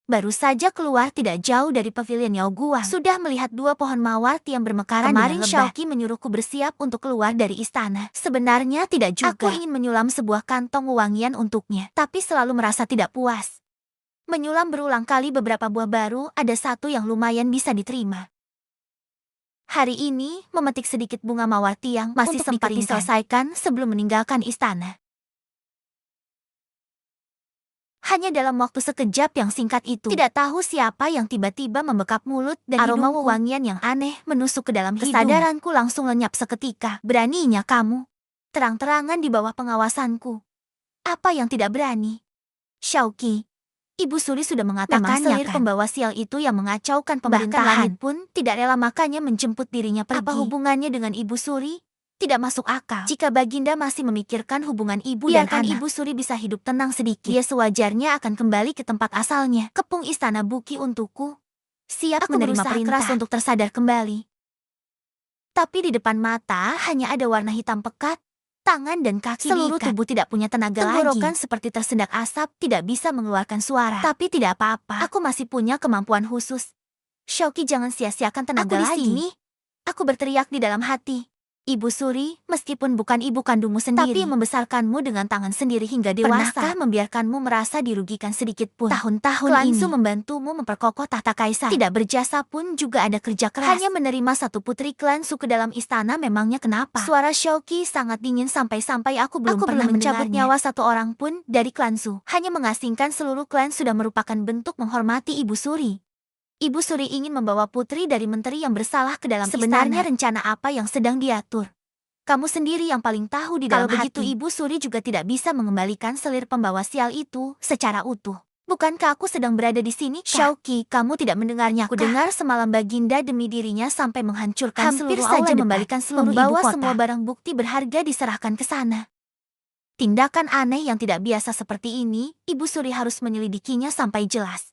Baru saja keluar tidak jauh dari pavilion Yaoguang. Sudah melihat 2 pohon mawar yang bermekaran. Kemarin Xiaoqi menyuruhku bersiap untuk keluar dari istana. Sebenarnya tidak juga. Aku ingin menyulam sebuah kantong wewangian untuknya. Tapi selalu merasa tidak puas. Menyulam berulang kali beberapa buah baru, ada satu yang lumayan bisa diterima. Hari ini, memetik sedikit bunga mawar tiang masih sempat diselesaikan sebelum meninggalkan istana. Hanya dalam waktu sekejap yang singkat itu, tidak tahu siapa yang tiba-tiba membekap mulut dan aroma wewangian yang aneh menusuk ke dalam hidung. Kesadaranku langsung lenyap seketika. Beraninya kamu, terang-terangan di bawah pengawasanku. Apa yang tidak berani? Xiaoqi, Ibu Suri sudah mengatakan selir pembawa sial itu yang mengacaukan pemerintahan. Bahkan langit pun tidak rela makanya menjemput dirinya pergi. Apa hubungannya dengan Ibu Suri? Tidak masuk akal. Jika Baginda masih memikirkan hubungan ibu dan anak, Ibu Suri bisa hidup tenang sedikit. Dia sewajarnya akan kembali ke tempat asalnya. Kepung istana Buki untukku. Siap aku menerima perintah keras untuk tersadar kembali. Tapi di depan mata hanya ada warna hitam pekat, tangan dan kaki seluruh tubuh tidak punya tenaga lagi. Tenggorokan seperti tersendak asap, tidak bisa mengeluarkan suara. Tapi tidak apa-apa. Aku masih punya kemampuan khusus. Xiaoqi, jangan sia-siakan tenaga lagi. Aku di sini. Aku berteriak di dalam hati. Ibu Suri, meskipun bukan ibu kandungmu sendiri, tapi membesarkanmu dengan tangan sendiri hingga dewasa. Pernahkah membiarkanmu merasa dirugikan sedikit pun? Tahun-tahun ini, Klansu membantumu memperkokoh tahta kaisar. Tidak berjasa pun juga ada kerja keras. Hanya menerima satu putri Klansu ke dalam istana, memangnya kenapa? Suara Xiaoqi sangat dingin sampai-sampai aku belum pernah mencabut nyawa satu orang pun dari Klansu. Hanya mengasingkan seluruh klan sudah merupakan bentuk menghormati Ibu Suri. Ibu Suri ingin membawa putri dari menteri yang bersalah ke dalam istana. Sebenarnya rencana apa yang sedang diatur? Kamu sendiri yang paling tahu di dalam hati. Kalau begitu Ibu Suri juga tidak bisa mengembalikan selir pembawa sial itu secara utuh. Bukankah aku sedang berada di sini, Kak? Shauki, kamu tidak mendengarnya, Kak? Ku dengar semalam Baginda demi dirinya sampai menghancurkan seluruh aula depan, membalikan seluruh ibu kota. Semua barang bukti berharga diserahkan ke sana. Tindakan aneh yang tidak biasa seperti ini, Ibu Suri harus menyelidikinya sampai jelas.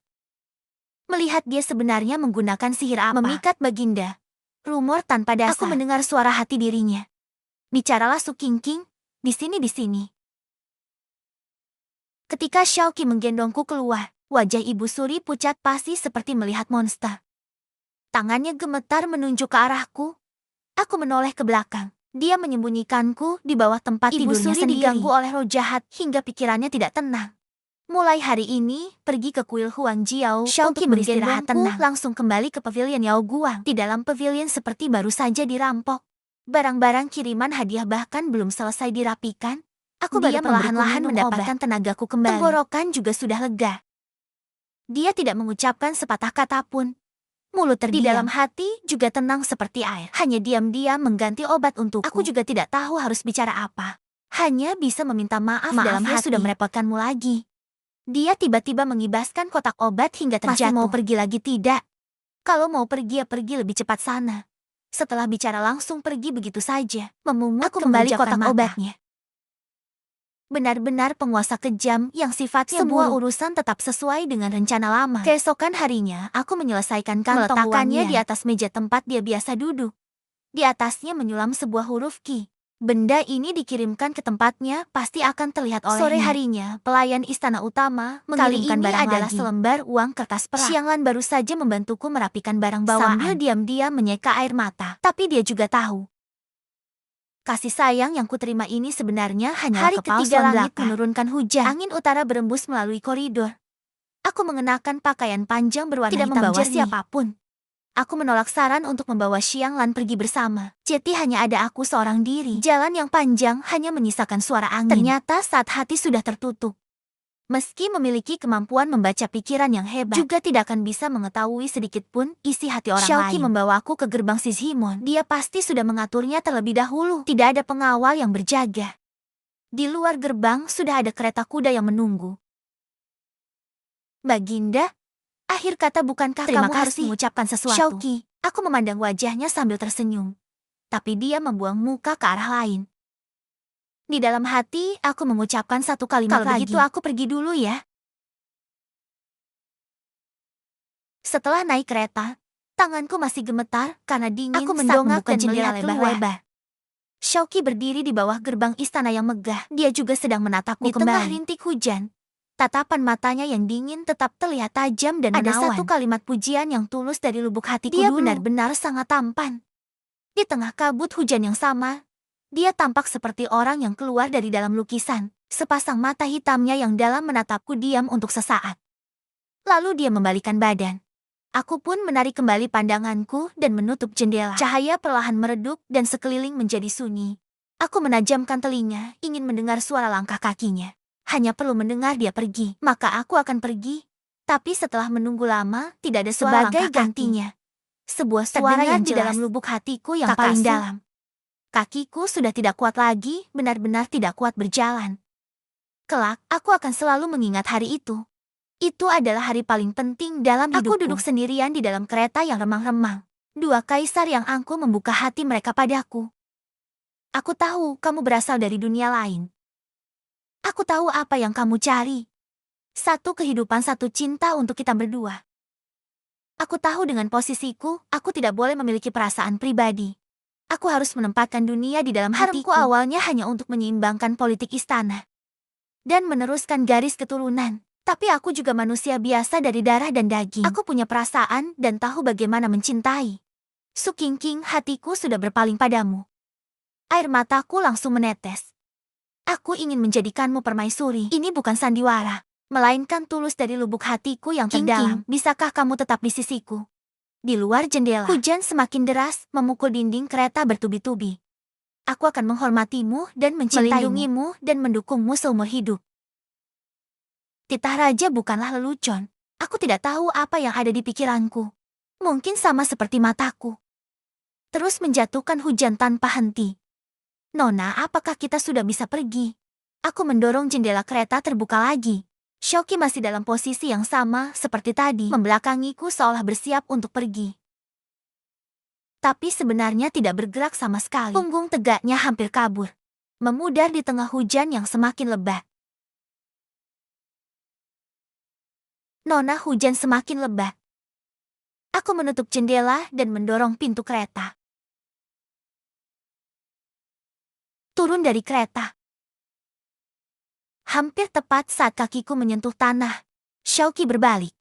Melihat dia sebenarnya menggunakan sihir apa? Memikat Baginda. Rumor tanpa dasar. Aku mendengar suara hati dirinya. Bicaralah Su Qingqing, di sini. Ketika Shauki menggendongku keluar, wajah Ibu Suri pucat pasi seperti melihat monster. Tangannya gemetar menunjuk ke arahku. Aku menoleh ke belakang. Dia menyembunyikanku di bawah tempat tidurnya sendiri. Ibu Suri diganggu oleh roh jahat hingga pikirannya tidak tenang. Mulai hari ini, pergi ke kuil Huang Jiao Shauki untuk beristirahat tenang. Langsung kembali ke pavilion Yao Guang. Di dalam pavilion seperti baru saja dirampok. Barang-barang kiriman hadiah bahkan belum selesai dirapikan. Aku baru perlahan-lahan mendapatkan tenagaku kembali. Tenggorokan juga sudah lega. Dia tidak mengucapkan sepatah kata pun. Mulut terdiam. Di dalam hati juga tenang seperti air. Hanya diam-diam mengganti obat untukku. Aku juga tidak tahu harus bicara apa. Hanya bisa meminta maaf dalam hati. Sudah merepotkanmu lagi. Dia tiba-tiba mengibaskan kotak obat hingga terjatuh. Masih mau pergi lagi tidak? Kalau mau pergi ya pergi lebih cepat sana. Setelah bicara langsung pergi begitu saja. Memungut kembali kotak obatnya. Benar-benar penguasa kejam yang sifatnya semua urusan tetap sesuai dengan rencana lama. Keesokan harinya, aku menyelesaikan kantong meletakkannya di atas meja tempat dia biasa duduk. Di atasnya menyulam sebuah huruf Qi. Benda ini dikirimkan ke tempatnya, pasti akan terlihat olehnya. Sore harinya, pelayan istana utama mengirimkan barang adalah selembar uang kertas perak. Xianglan baru saja membantuku merapikan barang bawaan. Sambil diam-diam menyeka air mata. Tapi dia juga tahu. Kasih sayang yang kuterima ini sebenarnya hanya hari ketiga langit menurunkan hujan. Angin utara berembus melalui koridor. Aku mengenakan pakaian panjang berwarna hitam jernih. Tidak membawa siapapun. Aku menolak saran untuk membawa Xianglan pergi bersama. Jadi hanya ada aku seorang diri. Jalan yang panjang hanya menyisakan suara angin. Ternyata saat hati sudah tertutup. Meski memiliki kemampuan membaca pikiran yang hebat, juga tidak akan bisa mengetahui sedikit pun isi hati orang lain. Shauki membawaku ke gerbang Sizhimon. Dia pasti sudah mengaturnya terlebih dahulu. Tidak ada pengawal yang berjaga. Di luar gerbang sudah ada kereta kuda yang menunggu. Baginda, akhir kata bukankah kamu harus mengucapkan sesuatu? Shauki, aku memandang wajahnya sambil tersenyum. Tapi dia membuang muka ke arah lain. Di dalam hati, aku mengucapkan satu kalimat lagi. Kalau begitu aku pergi dulu ya. Setelah naik kereta, tanganku masih gemetar karena dingin. Aku mendongak dan jendela lebar-lebar. Shauki berdiri di bawah gerbang istana yang megah. Dia juga sedang menatapku kembali. Di tengah rintik hujan, tatapan matanya yang dingin tetap terlihat tajam dan menawan. Ada satu kalimat pujian yang tulus dari lubuk hatiku. Dia benar-benar sangat tampan. Di tengah kabut hujan yang sama, dia tampak seperti orang yang keluar dari dalam lukisan. Sepasang mata hitamnya yang dalam menatapku diam untuk sesaat. Lalu dia membalikan badan. Aku pun menarik kembali pandanganku dan menutup jendela. Cahaya perlahan meredup dan sekeliling menjadi sunyi. Aku menajamkan telinga, ingin mendengar suara langkah kakinya. Hanya perlu mendengar dia pergi, maka aku akan pergi. Tapi setelah menunggu lama, tidak ada suara sebagai gantinya. Sebuah suara yang di dalam lubuk hatiku yang paling dalam. Kakiku sudah tidak kuat lagi, benar-benar tidak kuat berjalan. Kelak, aku akan selalu mengingat hari itu. Itu adalah hari paling penting dalam hidupku. Aku duduk sendirian di dalam kereta yang remang-remang. Dua kaisar yang angkuh membuka hati mereka padaku. Aku tahu kamu berasal dari dunia lain. Aku tahu apa yang kamu cari. Satu kehidupan, satu cinta untuk kita berdua. Aku tahu dengan posisiku, aku tidak boleh memiliki perasaan pribadi. Aku harus menempatkan dunia di dalam hatiku. Awalnya hanya untuk menyeimbangkan politik istana dan meneruskan garis keturunan. Tapi aku juga manusia biasa dari darah dan daging. Aku punya perasaan dan tahu bagaimana mencintai. Su Qingqing, hatiku sudah berpaling padamu. Air mataku langsung menetes. Aku ingin menjadikanmu permaisuri. Ini bukan sandiwara, melainkan tulus dari lubuk hatiku yang terdalam. Bisakah kamu tetap di sisiku? Di luar jendela, hujan semakin deras, memukul dinding kereta bertubi-tubi. Aku akan menghormatimu dan melindungimu dan mendukungmu seumur hidup. Titah raja bukanlah lelucon. Aku tidak tahu apa yang ada di pikiranku. Mungkin sama seperti mataku. Terus menjatuhkan hujan tanpa henti. Nona, apakah kita sudah bisa pergi? Aku mendorong jendela kereta terbuka lagi. Shoki masih dalam posisi yang sama seperti tadi, membelakangiku seolah bersiap untuk pergi. Tapi sebenarnya tidak bergerak sama sekali. Punggung tegaknya hampir kabur, memudar di tengah hujan yang semakin lebat. Nona, hujan semakin lebat. Aku menutup jendela dan mendorong pintu kereta. Turun dari kereta. Hampir tepat saat kakiku menyentuh tanah, Shoki berbalik.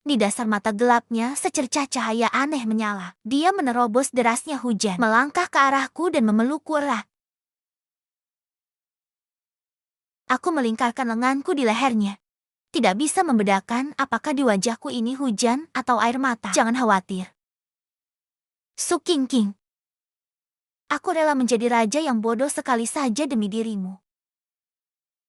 Di dasar mata gelapnya, secercah cahaya aneh menyala. Dia menerobos derasnya hujan, melangkah ke arahku dan memelukku erat. Aku melingkarkan lenganku di lehernya. Tidak bisa membedakan apakah di wajahku ini hujan atau air mata. Jangan khawatir, Su Qingqing. Aku rela menjadi raja yang bodoh sekali saja demi dirimu.